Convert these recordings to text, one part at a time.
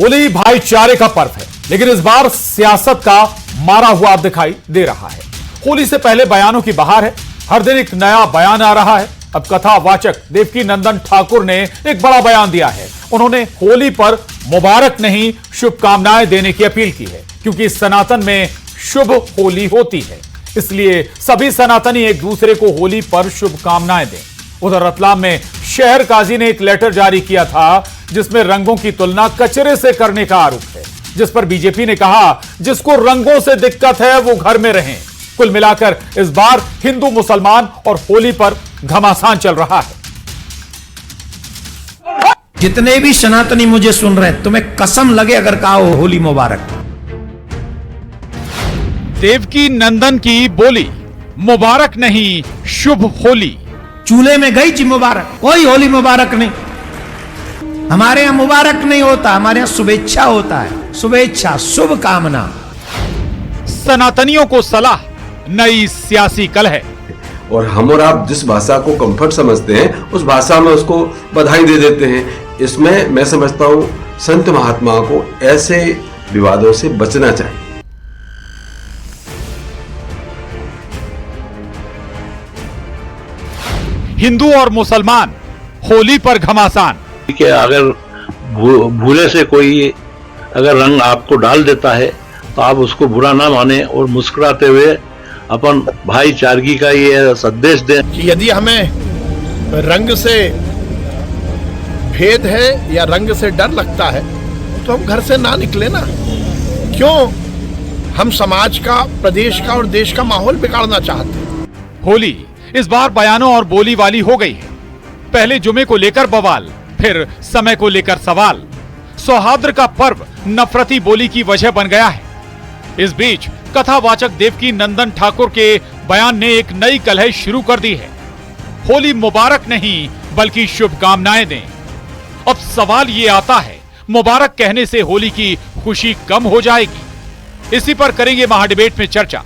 होली भाईचारे का पर्व है, लेकिन इस बार सियासत का मारा हुआ दिखाई दे रहा है। होली से पहले बयानों की बहार है, हर दिन एक नया बयान आ रहा है। अब कथावाचक देवकीनंदन ठाकुर ने एक बड़ा बयान दिया है। उन्होंने होली पर मुबारक नहीं शुभकामनाएं देने की अपील की है, क्योंकि सनातन में शुभ होली होती है, इसलिए सभी सनातनी एक दूसरे को होली पर शुभकामनाएं दें। उधर रतलाम में शहर काजी ने एक लेटर जारी किया था जिसमें रंगों की तुलना कचरे से करने का आरोप है, जिस पर बीजेपी ने कहा जिसको रंगों से दिक्कत है वो घर में रहें। कुल मिलाकर इस बार हिंदू मुसलमान और होली पर घमासान चल रहा है। जितने भी सनातनी मुझे सुन रहे हैं, तुम्हें कसम लगे अगर कहा हो होली मुबारक। देवकीनंदन की बोली, मुबारक नहीं शुभ होली। चूल्हे में गई जी मुबारक, कोई होली मुबारक नहीं। हमारे यहां मुबारक नहीं होता, हमारे यहां शुभेच्छा होता है। शुभेच्छा, शुभ कामना। सनातनियों को सलाह, नई सियासी कलह। और हम और आप जिस भाषा को कंफर्ट समझते हैं उस भाषा में उसको बधाई दे देते हैं। इसमें मैं समझता हूं संत महात्माओं को ऐसे विवादों से बचना चाहिए। हिंदू और मुसलमान होली पर घमासान। ठीक है, अगर भूले से कोई अगर रंग आपको डाल देता है तो आप उसको बुरा ना माने और मुस्कुराते हुए अपन भाईचारगी का ये संदेश दें कि यदि हमें रंग से भेद है या रंग से डर लगता है तो हम घर से ना निकले ना। क्यों हम समाज का, प्रदेश का और देश का माहौल बिगाड़ना चाहते हैं। होली इस बार बयानों और बोली वाली हो गई है। पहले जुमे को लेकर बवाल, फिर समय को लेकर सवाल। सौहार्द का पर्व नफरती बोली की वजह बन गया है। इस बीच कथावाचक देवकीनंदन ठाकुर के बयान ने एक नई कलह शुरू कर दी है। होली मुबारक नहीं बल्कि शुभकामनाएं दें। अब सवाल ये आता है, मुबारक कहने से होली की खुशी कम हो जाएगी? इसी पर करेंगे महाडिबेट में चर्चा।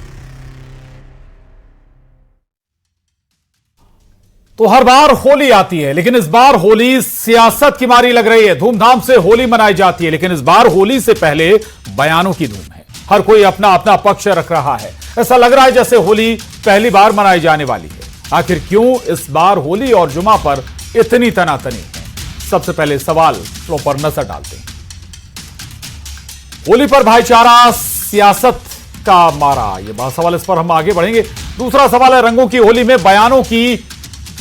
तो हर बार होली आती है, लेकिन इस बार होली सियासत की मारी लग रही है। धूमधाम से होली मनाई जाती है, लेकिन इस बार होली से पहले बयानों की धूम है। हर कोई अपना अपना पक्ष रख रहा है। ऐसा लग रहा है जैसे होली पहली बार मनाई जाने वाली है। आखिर क्यों इस बार होली और जुमा पर इतनी तनातनी है? सबसे पहले सवाल पर नजर डालते हैं। होली पर भाईचारा, सियासत का मारा, यह बड़ा सवाल, इस पर हम आगे बढ़ेंगे। दूसरा सवाल है रंगों की होली में बयानों की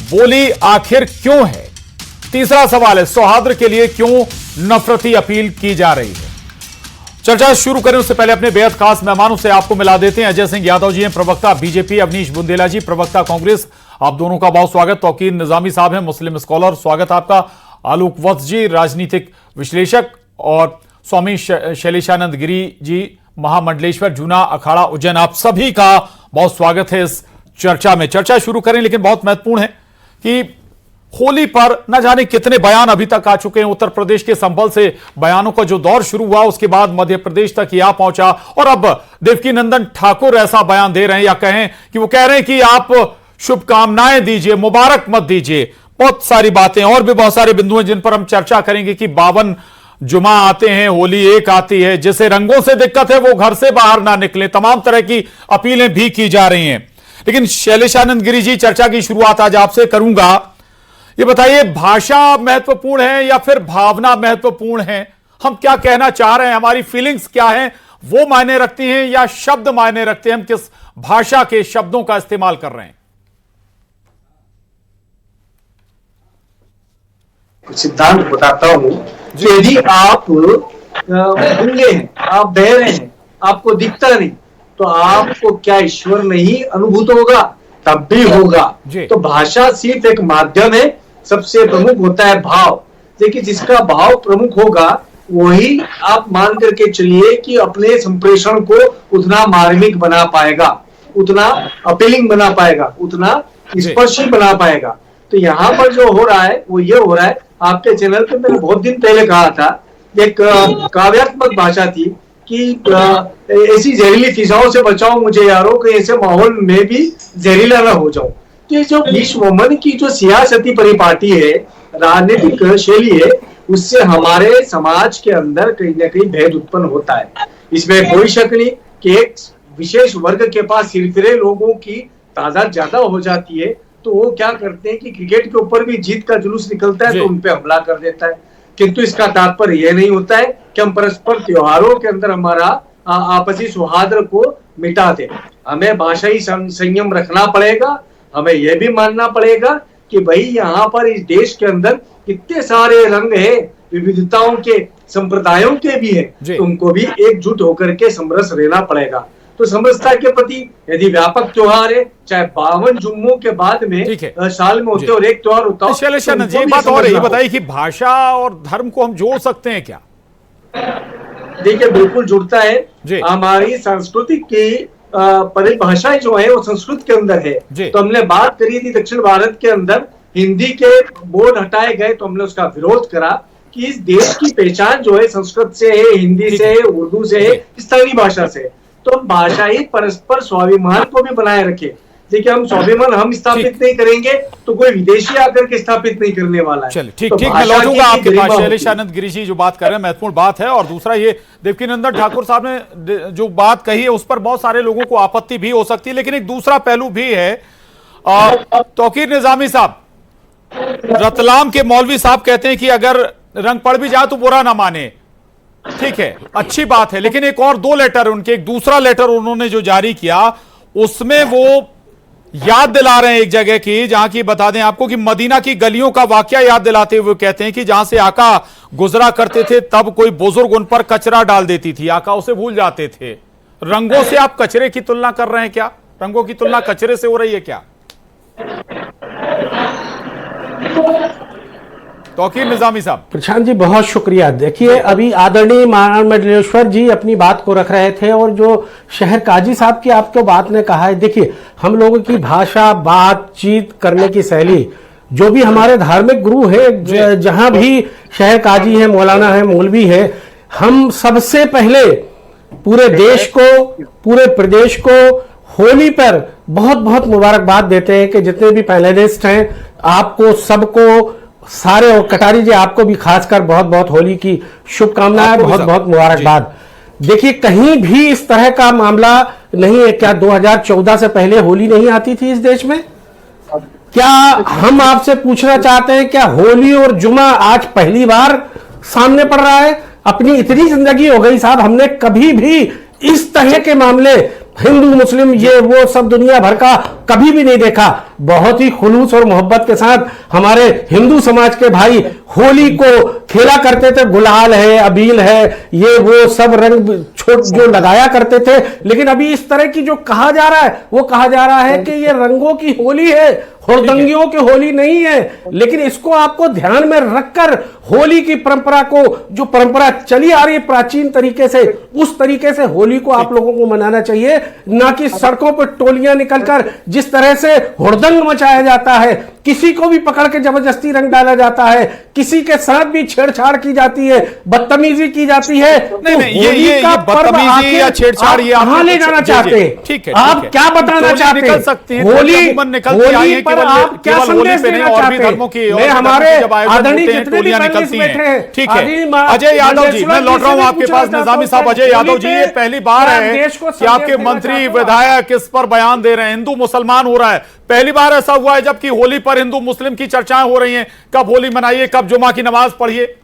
बोली आखिर क्यों है? तीसरा सवाल है सौहार्द के लिए क्यों नफरती अपील की जा रही है? चर्चा शुरू करें उससे पहले अपने बेहद खास मेहमानों से आपको मिला देते हैं। अजय सिंह यादव जी हैं, प्रवक्ता बीजेपी, अवनीश बुंदेला जी, प्रवक्ता कांग्रेस। आप दोनों का बहुत स्वागत। तौकीर निजामी साहब हैं, मुस्लिम स्कॉलर, स्वागत आपका। आलोक वत्स जी, राजनीतिक विश्लेषक, और स्वामी शैलेशानंद गिरी जी, महामंडलेश्वर, जूना अखाड़ा, उज्जैन। आप सभी का बहुत स्वागत है इस चर्चा में। चर्चा शुरू करें, लेकिन बहुत महत्वपूर्ण है कि होली पर न जाने कितने बयान अभी तक आ चुके हैं। उत्तर प्रदेश के संभल से बयानों का जो दौर शुरू हुआ, उसके बाद मध्य प्रदेश तक यह पहुंचा, और अब देवकीनंदन ठाकुर ऐसा बयान दे रहे हैं, या कहें कि वो कह रहे हैं कि आप शुभकामनाएं दीजिए, मुबारक मत दीजिए। बहुत सारी बातें और भी बहुत सारे बिंदु हैं जिन पर हम चर्चा करेंगे कि 52 जुमा आते हैं, होली एक आती है, जिसे रंगों से दिक्कत है वो घर से बाहर ना निकले। तमाम तरह की अपीलें भी की जा रही हैं। लेकिन शैलेशानंद गिरी जी, चर्चा की शुरुआत आज आपसे करूंगा। ये बताइए, भाषा महत्वपूर्ण है या फिर भावना महत्वपूर्ण है? हम क्या कहना चाह रहे हैं, हमारी फीलिंग्स क्या हैं, वो मायने रखती हैं या शब्द मायने रखते हैं? हम किस भाषा के शब्दों का इस्तेमाल कर रहे हैं? कुछ सिद्धांत बताता हूं। यदि आप गूंगे हैं, आप बह रहे हैं, आपको दिखता नहीं, तो आपको क्या ईश्वर नहीं अनुभूत होगा? तब भी होगा। तो भाषा सिर्फ एक माध्यम है, सबसे प्रमुख होता है भाव। देखिए, जिसका भाव प्रमुख होगा वही आप मान करके चलिए कि अपने संप्रेषण को उतना मार्मिक बना पाएगा, उतना अपीलिंग बना पाएगा, उतना स्पर्शी बना पाएगा। तो यहाँ पर जो हो रहा है वो ये हो रहा है, आपके चैनल पे मैंने बहुत दिन पहले कहा था, एक काव्यात्मक भाषा थी कि ऐसी जहरीली फिजाओं से बचाओ मुझे यारो, कि ऐसे माहौल में भी जहरीला ना हो जाऊं। तो ये जो विश्व मोमन की जो सियासती परिपाटी है, राजनीतिक शैली है, उससे हमारे समाज के अंदर कहीं ना कहीं भेद उत्पन्न होता है। इसमें कोई शक नहीं कि एक विशेष वर्ग के पास सिरफिरे लोगों की तादाद ज्यादा हो जाती है, तो वो क्या करते हैं कि क्रिकेट के ऊपर भी जीत का जुलूस निकलता है तो उन पे हमला कर देता है। किंतु इसका तात्पर्य यह नहीं होता है कि हम परस्पर त्योहारों के अंदर हमारा आपसी सौहार्द को मिटा दें। हमें भाषाई संयम रखना पड़ेगा। हमें यह भी मानना पड़ेगा कि भाई यहाँ पर इस देश के अंदर कितने सारे रंग है, विविधताओं के, संप्रदायों के भी है, तुमको भी एकजुट होकर के समरस रहना पड़ेगा। तो समरसता के प्रति यदि व्यापक त्योहार है, चाहे 52 जुम्मों के बाद में साल में होते और एक त्योहार होता है। शैलेशानंद जी, बात और यही बताइए कि भाषा और धर्म को हम जोड़ सकते हैं क्या? देखिए, बिल्कुल जुड़ता है। हमारी सांस्कृतिक की परिभाषाएं जो है वो संस्कृत के अंदर है। तो हमने बात करी थी दक्षिण भारत के अंदर हिंदी के बोर्ड हटाए गए, तो हमने उसका विरोध करा कि इस देश की पहचान जो है संस्कृत से है, हिंदी से है, उर्दू से है, स्थानीय भाषा से। तो भाषा ही परस्पर स्वाभिमान को भी बनाए रखे। देखिए, हम स्वाभिमान हम स्थापित नहीं करेंगे तो कोई विदेशी आकर के स्थापित नहीं करने वाला है। चलिए, ठीक ठीक, मैं लौटूंगा आपके पास। शैलेशानंद गिरी जी जो बात कर रहे हैं महत्वपूर्ण बात है। और दूसरा ये देवकीनंदन ठाकुर साहब ने जो बात कही है उस पर बहुत सारे लोगों को आपत्ति भी हो सकती है, लेकिन एक दूसरा पहलू भी है। तौकीर निजामी साहब, रतलाम के मौलवी साहब कहते हैं कि अगर रंग पड़ भी जाए तो बुरा ना माने। ठीक है, अच्छी बात है, लेकिन एक और 2 लेटर उनके, एक दूसरा लेटर उन्होंने जो जारी किया उसमें वो याद दिला रहे हैं एक जगह की, जहां की बता दें आपको कि मदीना की गलियों का वाकया याद दिलाते हुए कहते हैं कि जहां से आका गुजरा करते थे तब कोई बुजुर्ग उन पर कचरा डाल देती थी, आका उसे भूल जाते थे। रंगों से आप कचरे की तुलना कर रहे हैं क्या? रंगों की तुलना कचरे से हो रही है क्या? तौकीर निजामी साहब। प्रशांत जी, बहुत शुक्रिया। देखिए, अभी आदरणीय महामंडलेश्वर जी अपनी बात को रख रहे थे और जो शहर काजी साहब की आपको बात ने कहा है, देखिए हम लोगों की भाषा, बातचीत करने की शैली, जो भी हमारे धार्मिक गुरु है, जहां भी शहर काजी है, मौलाना है, मौलवी है, हम सबसे पहले पूरे देश को, पूरे प्रदेश को होली पर बहुत बहुत मुबारकबाद देते हैं कि जितने भी पैनलिस्ट हैं, आपको सबको, सारे, और कटारी जी आपको भी खासकर बहुत बहुत होली की शुभकामनाएं, बहुत बहुत मुबारकबाद। देखिए, कहीं भी इस तरह का मामला नहीं है। क्या 2014 से पहले होली नहीं आती थी इस देश में? क्या हम आपसे पूछना चाहते हैं, क्या होली और जुमा आज पहली बार सामने पड़ रहा है? अपनी इतनी जिंदगी हो गई साहब, हमने कभी भी इस तरह के मामले, हिंदू मुस्लिम ये वो सब दुनिया भर का, कभी भी नहीं देखा। बहुत ही खुलूस और मोहब्बत के साथ हमारे हिंदू समाज के भाई होली को खेला करते थे। गुलाल है, अबील है, ये वो सब रंग छोट जो लगाया करते थे। लेकिन अभी इस तरह की जो कहा जा रहा है, वो कहा जा रहा है कि ये रंगों की होली है, हुड़दंगियों की होली नहीं है। लेकिन इसको आपको ध्यान में रखकर होली की परंपरा को, जो परंपरा चली आ रही है प्राचीन तरीके से, उस तरीके से होली को आप लोगों को मनाना चाहिए, ना कि सड़कों पर टोलियां निकलकर जिस तरह से हुड़दंग मचाया जाता है, किसी को भी पकड़ के जबरदस्ती रंग डाला जाता है, किसी के साथ भी छेड़छाड़ की जाती है, बदतमीजी की जाती है। नहीं, ये बदतमीजी या छेड़छाड़ ये कहां ले जाना चाहते हैं? ठीक है, आप क्या बताना चाहते हैं? होली पर आप क्या संदेश देना चाहते हैं? मैं हमारे आदरणीय जितने भी पैनलिस्ट बैठे हैं, ठीक है, अजय यादव जी, मैं लौट रहा हूं आपके पास। निजामी साहब, अजय यादव जी, ये पहली बार है कि आपके मंत्री विधायक इस पर बयान दे रहे हैं, हिंदू मुसलमान हो रहा है। पहली बार ऐसा हुआ है जबकि होली पर हिंदू मुस्लिम की चर्चाएं हो रही हैं, कब होली मनाइए, कब जुमा की नमाज पढ़िए।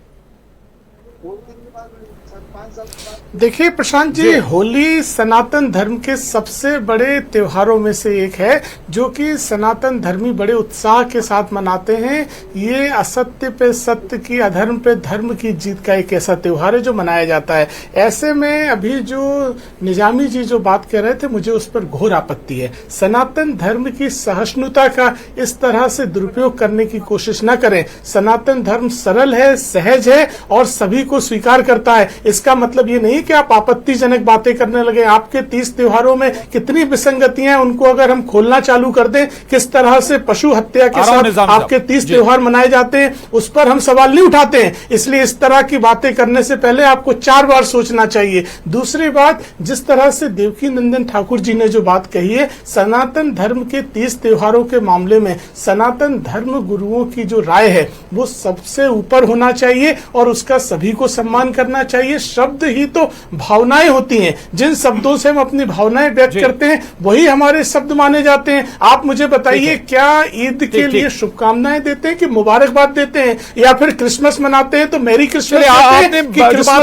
देखिए प्रशांत जी, होली सनातन धर्म के सबसे बड़े त्योहारों में से एक है, जो कि सनातन धर्मी बड़े उत्साह के साथ मनाते हैं। ये असत्य पे सत्य की, अधर्म पे धर्म की जीत का एक ऐसा त्योहार है जो मनाया जाता है। ऐसे में अभी जो निजामी जी जो बात कर रहे थे, मुझे उस पर घोर आपत्ति है। सनातन धर्म की सहिष्णुता का इस तरह से दुरुपयोग करने की कोशिश न करें। सनातन धर्म सरल है, सहज है और सभी को स्वीकार करता है। इसका इसका मतलब ये नहीं कि आप आपत्तिजनक बातें करने लगे। आपके 30 त्योहारों में कितनी विसंगतियां हैं, उनको अगर हम खोलना चालू कर दें, किस तरह से पशु हत्या के साथ आपके 30 त्योहार मनाए जाते हैं, उस पर हम सवाल नहीं उठाते हैं। इसलिए इस तरह की बातें करने से पहले आपको 4 बार सोचना चाहिए। दूसरी बात, जिस तरह से देवकी नंदन ठाकुर जी ने जो बात कही है, सनातन धर्म के 30 त्योहारों के मामले में सनातन धर्म गुरुओं की जो राय है वो सबसे ऊपर होना चाहिए और उसका सभी को सम्मान करना चाहिए। शब्द ही तो भावनाएं होती हैं, जिन शब्दों से हम अपनी भावनाएं व्यक्त करते हैं वही हमारे शब्द माने जाते हैं। आप मुझे बताइए, क्या ईद के लिए शुभकामनाएं देते हैं कि मुबारकबाद देते हैं, या फिर क्रिसमस मनाते हैं तो मेरी क्रिसमस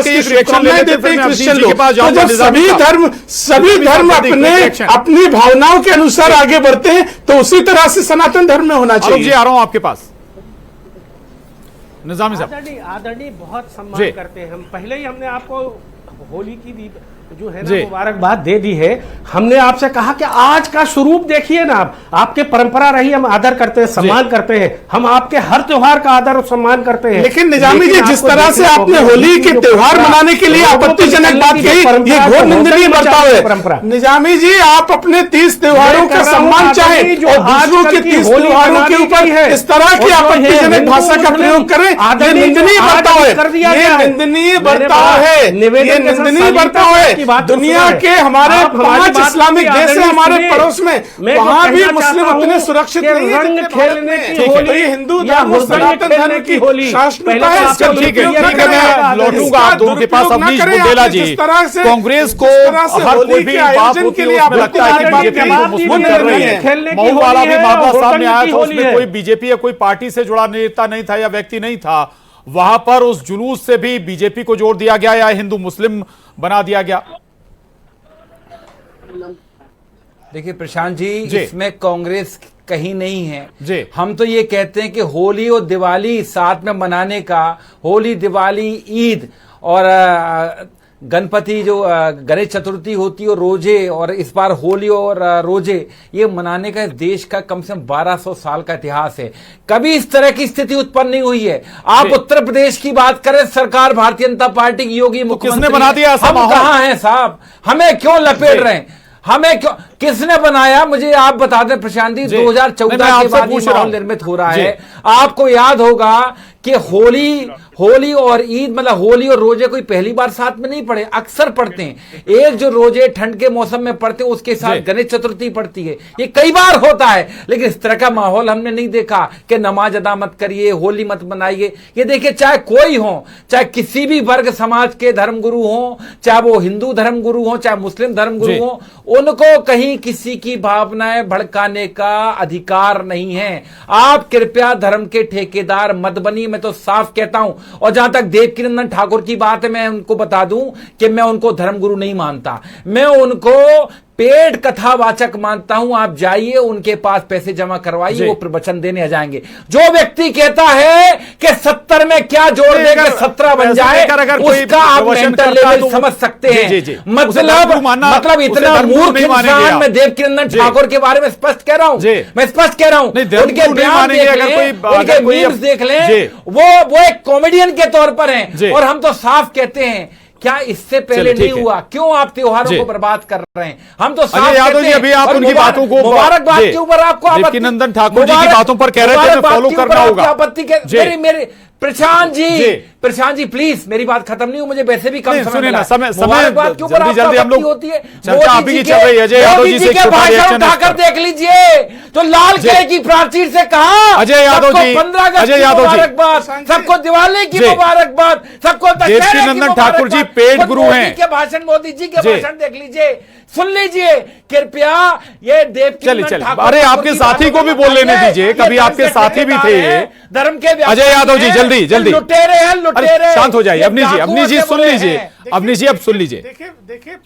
देते हैं क्रिश्चियन लोग? तो जब सभी धर्म अपनी भावनाओं के अनुसार आगे बढ़ते हैं तो उसी तरह से सनातन धर्म में होना चाहिए। जी, आ रहा हूं आपके पास। निजामी साहब, आदरणीय बहुत सम्मान करते हैं हम। पहले ही हमने आपको होली की जो है ना मुबारकबाद दे दी है। हमने आपसे कहा कि आज का स्वरूप देखिए ना, आप आपके परंपरा रही, हम आदर करते हैं, सम्मान करते हैं, हम आपके हर त्योहार का आदर और सम्मान करते हैं। लेकिन निजामी जी, जिस तरह से आपने होली के त्योहार मनाने के लिए आपत्तिजनक बात कही, ये घोर निंदनीय बर्ताव है। निजामी जी, आप अपने 30 त्योहारों का सम्मान चाहें और दूसरों के 30 त्योहारों के ऊपर इस तरह की आपत्तिजनक भाषा का प्रयोग करें, ये निंदनीय बर्ताव है। ये निंदनीय बर्ताव है, ये निंदनीय बर्ताव है। दुनिया के हमारे 5 इस्लामिक देश है हमारे पड़ोस में, वहां भी मुस्लिम उतने सुरक्षित नहीं है रंग खेलने की होली, हिंदू धर्म सनातन धर्म की होली शासनता है। इसका ठीक है, मैं लौटूंगा आप दोनों के पास। अवनीश बुंदेला जी, कांग्रेस को हर कोई भी बात होती है उसमें लगता है कि बीजेपी को मुस्लिम कर रही है। मऊ वाला भी मामला सामने आया था, उसमें कोई बीजेपी या कोई पार्टी से जुड़ा नेता नहीं था या व्यक्ति नहीं था, वहां पर उस जुलूस से भी बीजेपी को जोड़ दिया गया या हिंदू मुस्लिम बना दिया गया। देखिए प्रशांत जी, इसमें कांग्रेस कहीं नहीं है। हम तो ये कहते हैं कि होली और दिवाली साथ में मनाने का, होली, दिवाली, ईद और गणपति जो गणेश चतुर्थी होती है और रोजे, और इस बार होली और रोजे, ये मनाने का देश का कम से कम 1200 साल का इतिहास है। कभी इस तरह की स्थिति उत्पन्न नहीं हुई है। आप उत्तर प्रदेश की बात करें, सरकार भारतीय जनता पार्टी की योगी मुख्यमंत्री, किसने बना दिया? हम कहां हैं साहब? हमें क्यों लपेट रहे हैं? हमें क्यों, किसने बनाया? मुझे आप बता दें प्रशांत जी, 2014 के बाद माहौल निर्मित हो रहा है। आपको याद होगा कि होली और ईद, मतलब होली और रोजे कोई पहली बार साथ में नहीं पड़े, अक्सर पढ़ते हैं। एक जो रोजे ठंड के मौसम में पड़ते हैं, उसके साथ गणेश चतुर्थी पड़ती है। ये कई बार होता है, लेकिन इस तरह का माहौल हमने नहीं देखा कि नमाज अदा मत करिए, होली मत मनाइए। ये देखिए, चाहे कोई हो, चाहे किसी भी वर्ग समाज के धर्मगुरु हो, चाहे वो हिंदू धर्मगुरु हो, चाहे मुस्लिम धर्मगुरु हो, उनको कहीं किसी की भावनाएं भड़काने का अधिकार नहीं है। आप कृपया धर्म के ठेकेदार मत बनिए, मैं तो साफ कहता हूं। और जहां तक देवकी नंदन ठाकुर की बात है, मैं उनको बता दूं कि मैं उनको धर्मगुरु नहीं मानता, मैं उनको पेट कथावाचक मानता हूं। आप जाइए, उनके पास पैसे जमा करवाइए, वो प्रवचन देने आ जाएंगे। जो व्यक्ति कहता है कि 70 में क्या जोड़ देंगे 17 बन जाए, उसका आप मेंटल लेवल समझ सकते हैं। मतलब इतना मूर्ख इंसान मैं देवकी नंदन ठाकुर के बारे में स्पष्ट कह रहा हूं, मैं स्पष्ट कह रहा हूं। उनके बयान देख लें, उनके मीम्स देख लें, वो एक कॉमेडियन के तौर पर हैं। और हम तो साफ कहते हैं, क्या इससे पहले नहीं हुआ? क्यों आप त्योहारों को बर्बाद कर रहे हैं? हम तो यादव जी, अभी आप उनकी बातों को मुबारकबाद के ऊपर आपको देवकी नंदन ठाकुर जी की बातों पर कह रहे थे फॉलो करना होगा। आपत्ति के मेरे प्रशांत जी प्लीज, मेरी बात खत्म नहीं हो, मुझे वैसे भी कम समय मिला। जल्दी हम लोग होती है, चर्चा अभी की चल रही है। अजय यादव जी से भाषण उठाकर देख लीजिए, तो लाल किले की प्राचीर से कहा अजय यादव जी, 15 अगस्त की मुबारकबाद, सबको दिवाली की मुबारकबाद, सबको देवकी नंदन ठाकुर जी पेट गुरु हैं के भाषण, मोदी जी के भाषण देख लीजिए, सुन लीजिए कृपया। ये देवकी नंदन ठाकुर, अरे आपके साथी को भी बोल लेने दीजिए, कभी आपके साथी भी थे धर्म के। अजय यादव जी जल्दी लुटेरे हैं, लुटेरे। शांत हो जाइए। अवनीश जी सुन लीजिए, अवनीश जी अब सुन लीजिए। देखिए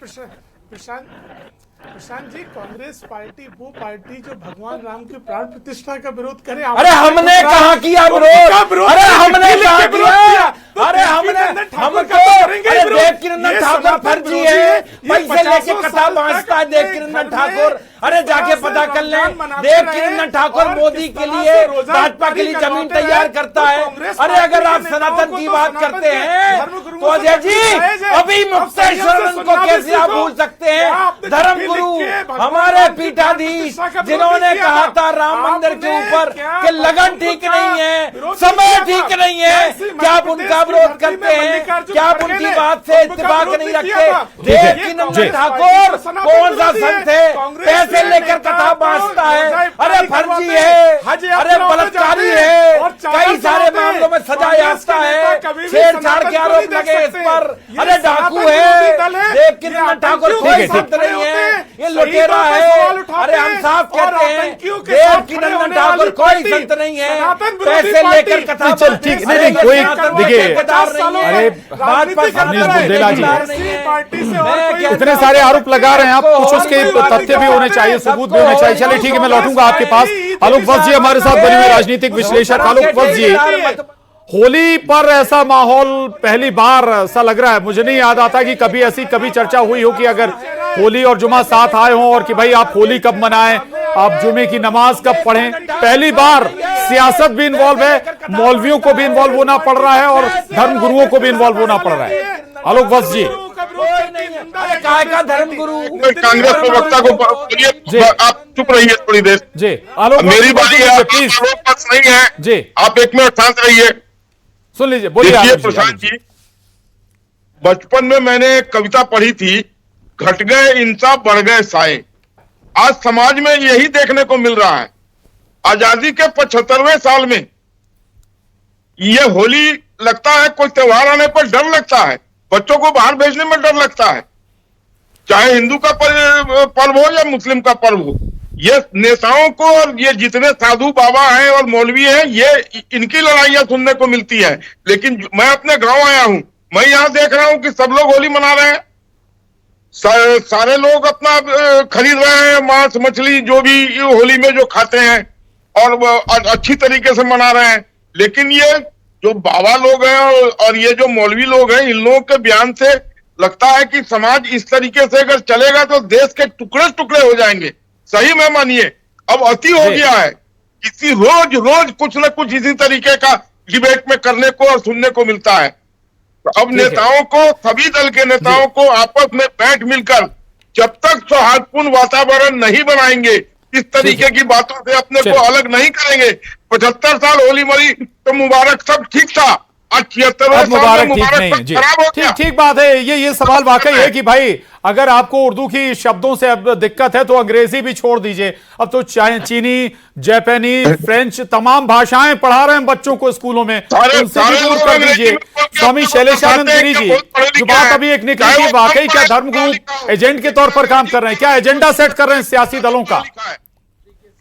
प्रशांत जी, कांग्रेस पार्टी वो पार्टी जो भगवान राम की प्राण प्रतिष्ठा का विरोध करे। अरे हमने कहा किया विरोध? अरे हमने कहा किया? अरे देवकी नंदन ठाकुर फर्जी है, पैसे लेके कथा बांटता है देवकी नंदन ठाकुर। अरे जाके पता कर लें। देवकीनंदन ठाकुर मोदी के लिए, भाजपा के लिए जमीन तैयार करता है। अरे अगर आप सनातन की बात करते हैं तो अजय जी अभी मुक्तेश्वर को कैसे आप भूल सकते हैं? धर्मगुरु हमारे पीठाधीश जिन्होंने कहा था राम मंदिर के ऊपर कि लगन ठीक नहीं है, समय ठीक नहीं है, क्या आप उनका विरोध करते हैं? क्या आप उनकी बात से इत्तेफाक नहीं रखते? देवकीनंदन ठाकुर कौन सा संत है? पैसे लेकर कथा बांटता है। अरे फर्जी है, अरे बलात्कारी है, कई सारे मामलों में सजा याफ्ता है, छेड़छाड़ के आरोप लगे इस पर। अरे डाकू है देवकीनंदन ठाकुर, कोई संत नहीं है, ये लुटेरा है। अरे हम साफ कहते हैं देवकीनंदन ठाकुर कोई संत नहीं है, पैसे लेकर कथा। चल ठीक नहीं, कोई देखिए, अरे बुंदेला जी इतने सारे आरोप लगा रहे हैं आप, कुछ उसके तथ्य भी होने चाहिए, सबूत भी होने चाहिए। चलिए ठीक है, मैं लौटूंगा आपके पास। आलोक वत्स जी हमारे साथ बने हुए राजनीतिक विश्लेषक। आलोक वत्स जी, होली पर ऐसा माहौल पहली बार ऐसा लग रहा है, मुझे नहीं याद आता कि कभी चर्चा हुई हो कि अगर होली और जुमा साथ आए हों और कि भाई आप होली कब मनाएं, आप जुमे की नमाज कब पढ़ें। पहली बार सियासत भी इन्वॉल्व है, मौलवियों को भी इन्वॉल्व होना पड़ रहा है और धर्म गुरुओं को भी इन्वॉल्व होना पड़ रहा है। आलोक वत्स जी, का धर्म गुरु कांग्रेस प्रवक्ता को आप चुप रहिए थोड़ी देर जी। आलोक मेरी बारी है, प्लीज नहीं है जी, आप एक मिनट शांत रहिए, सुन लीजिए, बोलिए। प्रशांत जी, बचपन में मैंने कविता पढ़ी थी, घट गए इंसाफ बढ़ गए साए। आज समाज में यही देखने को मिल रहा है। आजादी के 75वें साल में ये होली लगता है कोई त्योहार आने पर डर लगता है, बच्चों को बाहर भेजने में डर लगता है, चाहे हिंदू का पर्व हो या मुस्लिम का पर्व हो। ये नेताओं को और ये जितने साधु बाबा हैं और मौलवी हैं, ये इनकी लड़ाइयां सुनने को मिलती है। लेकिन मैं अपने गांव आया हूं, मैं यहां देख रहा हूं कि सब लोग होली मना रहे हैं, सारे लोग अपना खरीद रहे हैं, मांस मछली जो भी होली में जो खाते हैं और अच्छी तरीके से मना रहे हैं। लेकिन ये जो बाबा लोग हैं और ये जो मौलवी लोग हैं, इन लोगों के बयान से लगता है कि समाज इस तरीके से अगर चलेगा तो देश के टुकड़े टुकड़े हो जाएंगे। सही में मानिए, अब अति हो गया है, इसी रोज कुछ न कुछ इसी तरीके का डिबेट में करने को और सुनने को मिलता है। तो अब नेताओं को, सभी दल के नेताओं को आपस में बैठ मिलकर जब तक सौहार्दपूर्ण वातावरण नहीं बनाएंगे, इस तरीके की बातों से अपने को अलग नहीं करेंगे। 75 साल होली मरी तो मुबारक, सब ठीक था, आज 76 मुबारक ठीक नहीं है जी। ठीक बात है। ये सवाल वाकई है कि भाई अगर आपको उर्दू की शब्दों से अब दिक्कत है तो अंग्रेजी भी छोड़ दीजिए। अब तो चीनी, जापानी, फ्रेंच तमाम भाषाएं पढ़ा रहे हैं बच्चों को स्कूलों में, उनसे भी दूर कर दीजिए। स्वामी शैलेशानंद गिरी जी, जो बात अभी एक निकली थी, वाकई क्या धर्मगुरु एजेंट के तौर पर काम कर रहे हैं? क्या एजेंडा सेट कर रहे हैं सियासी दलों का?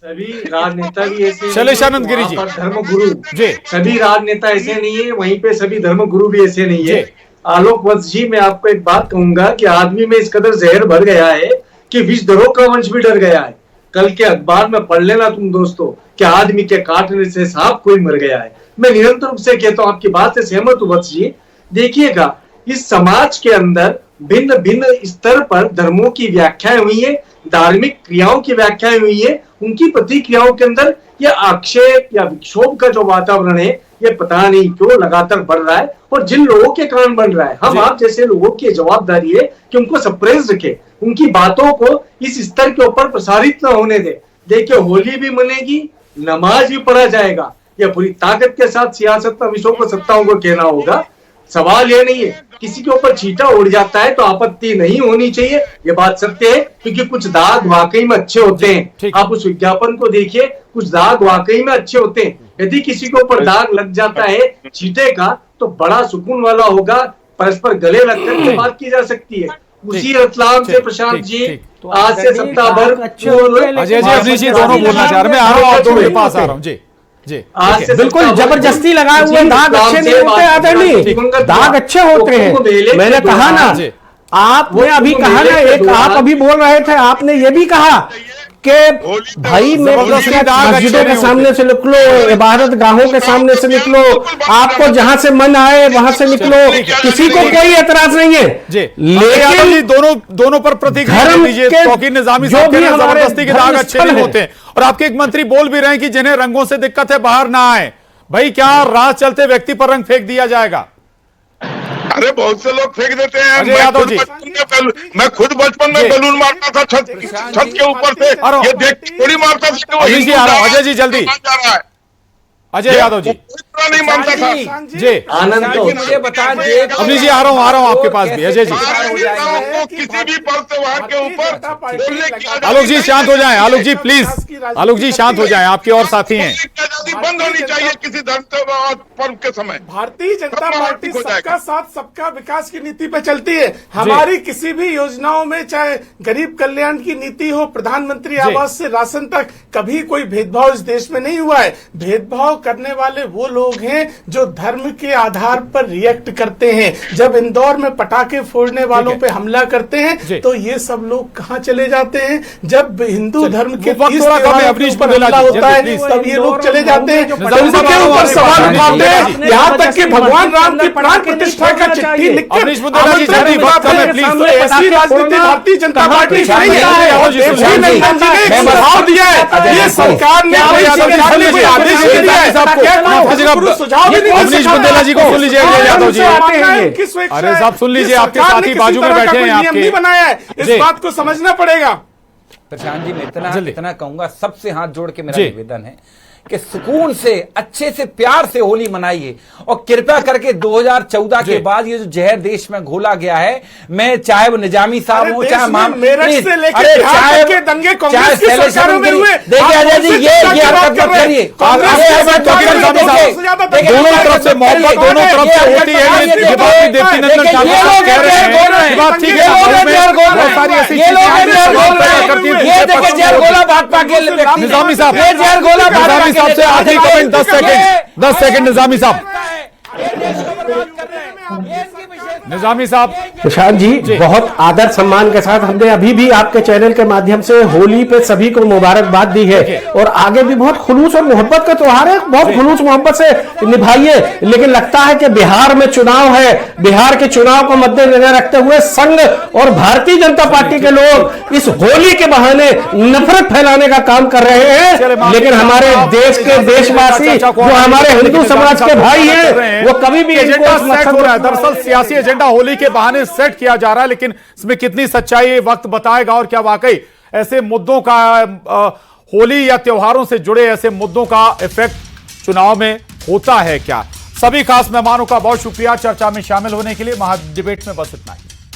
सभी राजनेता भी ऐसे, शैलेशानंद गिरी जी, धर्मगुरु जी, सभी राजनेता ऐसे नहीं है, वहीं पे सभी धर्मगुरु भी ऐसे नहीं है। आलोक वत्स जी, मैं आपको एक बात कहूंगा कि आदमी में इस कदर जहर भर गया है कि विषधरों का वंश भी डर गया है। कल के अखबार में पढ़ लेना तुम दोस्तों कि आदमी के काटने से सांप कोई मर गया है। मैं निरंतर रूप से कहता हूं, आपकी बात से सहमत हूं वत्स जी। देखिएगा, इस समाज के अंदर भिन्न भिन्न स्तर पर धर्मों की व्याख्याएं हुई है, धार्मिक क्रियाओं की व्याख्याएं हुई है, उनकी प्रतिक्रियाओं के अंदर यह आक्षेप या विक्षोभ का जो वातावरण है, ये पता नहीं क्यों लगातार बढ़ रहा है और जिन लोगों के कारण बन रहा है। हम आप जैसे लोगों की जवाबदारी है कि उनको सप्रेस रखे, उनकी बातों को इस स्तर के ऊपर प्रसारित न होने दे। देखिए, होली भी मनेगी, नमाज भी पढ़ा जाएगा, यह पूरी ताकत के साथ सियासत में विषयों को, सत्ताओं को कहना होगा। सवाल ये नहीं है, किसी के ऊपर चींटा उड़ जाता है तो आपत्ति नहीं होनी चाहिए, ये बात सत्य है, क्योंकि कुछ दाग वाकई में अच्छे होते हैं। आप उस विज्ञापन को देखिए, कुछ दाग वाकई में अच्छे होते हैं। यदि किसी के ऊपर दाग लग जाता है चींटे का तो बड़ा सुकून वाला होगा, परस्पर गले लगकर के बात की जा सकती है। उसी रतलाम से प्रशांत जी आज से सप्ताह भर अजय जी दोनों बोलना चाह रहे, मैं आ रहा हूं, आप दोनों के पास आ रहा हूं जी। बिल्कुल जबरदस्ती लगाए हुए दाग अच्छे नहीं होते आदरणीय, दाग अच्छे होते हैं। मैंने कहा ना, आपने अभी कहा ना, एक आप अभी बोल रहे थे, आपने ये भी कहा आपके भाई में मस्जिदों के सामने से निकलो, इबादत गाहों के सामने से निकलो, आपको जहां से मन आए वहां से निकलो, किसी को कोई एतराज नहीं है। लेकिन दोनों पर प्रतिक्रिया दीजिए। तौकीर निजामी साहब कह रहे हैं जबरदस्ती के दाग अच्छे नहीं होते हैं, और आपके एक मंत्री बोल भी रहे हैं कि जिन्हें रंगों से दिक्कत है बाहर ना आए। भाई क्या राह चलते व्यक्ति पर रंग फेंक दिया जाएगा? अरे बहुत से लोग फेंक देते हैं। मैं खुद बचपन में बैलून मारता था छत के ऊपर से, ये देख थोड़ी मारता था। अजय जी जल्दी, अजय यादव जी नहीं मानता था जी। आनंद तो मुझे बता दे, अवनी जी आ रहा हूं आपके पास भी। अजय जी, किसी भी पद से वहां के ऊपर आलोक जी शांत हो जाएं। आलोक जी प्लीज, आलोक जी शांत हो जाएं, आपके और साथी हैं। बंद होनी चाहिए किसी धर्म पर्व के समय। भारतीय जनता पार्टी सबका साथ सबका विकास की नीति पे चलती है। हमारी किसी भी योजनाओं में, चाहे गरीब कल्याण की नीति हो, प्रधानमंत्री आवास से राशन तक, कभी कोई भेदभाव इस देश में नहीं हुआ है। भेदभाव करने वाले वो लोग हैं जो धर्म के आधार पर रिएक्ट करते हैं। जब इंदौर में पटाखे फोड़ने वालों पे हमला करते हैं तो ये सब लोग कहां चले जाते हैं? जब हिंदू धर्म के अवनीश हमला होता है तब ये लोग चले जाते हैं, उनके ऊपर सवाल उठाते हैं, यहाँ तक कि भगवान राम की प्राण प्रतिष्ठा का चिट्ठी लिख के ऐसी राजनीति भारतीय जनता पार्टी नहीं है। ये सरकार ने आदेश दिया है, सुझाव अवनीश बुंदेला जी को सुन लीजिए। यादव जी, अरे साहब सुन लीजिए, आपके साथी बाजू में बैठे हैं, आपके बनाया है, इस बात को समझना पड़ेगा। प्रशांत जी, मैं इतना कहूंगा, सबसे हाथ जोड़ के मेरा निवेदन है कि सुकून से, अच्छे से, प्यार से होली मनाइए, और कृपया करके 2014 के बाद ये जो जहर देश में घोला गया है, मैं चाहे वो निजामी साहब हो, चाहे मेरठ से लेकर बिहार के दंगे कांग्रेस की सरकारों में हुए, देखिए अजय जी ये हरकत मत करिए। दोनों तरफ से मोहब्बत, दोनों तरफ से होती है। देवकीनंदन ठाकुर कह रहे हैं बात ठीक है। निजामी साहब, निजामी साहब से आखिरी कमेंट 10 सेकंड निजामी साहब। निजामी साहब। प्रशांत जी, बहुत आदर सम्मान के साथ हमने अभी भी आपके चैनल के माध्यम से होली पे सभी को मुबारकबाद दी है, और आगे भी बहुत खुलूस और मोहब्बत का त्योहार है, बहुत खुलूस मोहब्बत से निभाइए। लेकिन लगता है कि बिहार में चुनाव है, बिहार के चुनाव को मद्देनजर रखते हुए संघ और भारतीय जनता पार्टी के लोग इस होली के बहाने नफरत फैलाने का काम कर रहे हैं। लेकिन हमारे देश के देशवासी, जो हमारे हिंदू समाज के भाई हैं, वो कभी भी दरअसल सियासी एजेंडा होली के बहाने सेट किया जा रहा है, लेकिन इसमें कितनी सच्चाई वक्त बताएगा, और क्या वाकई ऐसे मुद्दों का होली या त्योहारों से जुड़े ऐसे मुद्दों का इफेक्ट चुनाव में होता है क्या? सभी खास मेहमानों का बहुत शुक्रिया चर्चा में शामिल होने के लिए। महा डिबेट में बस इतना ही।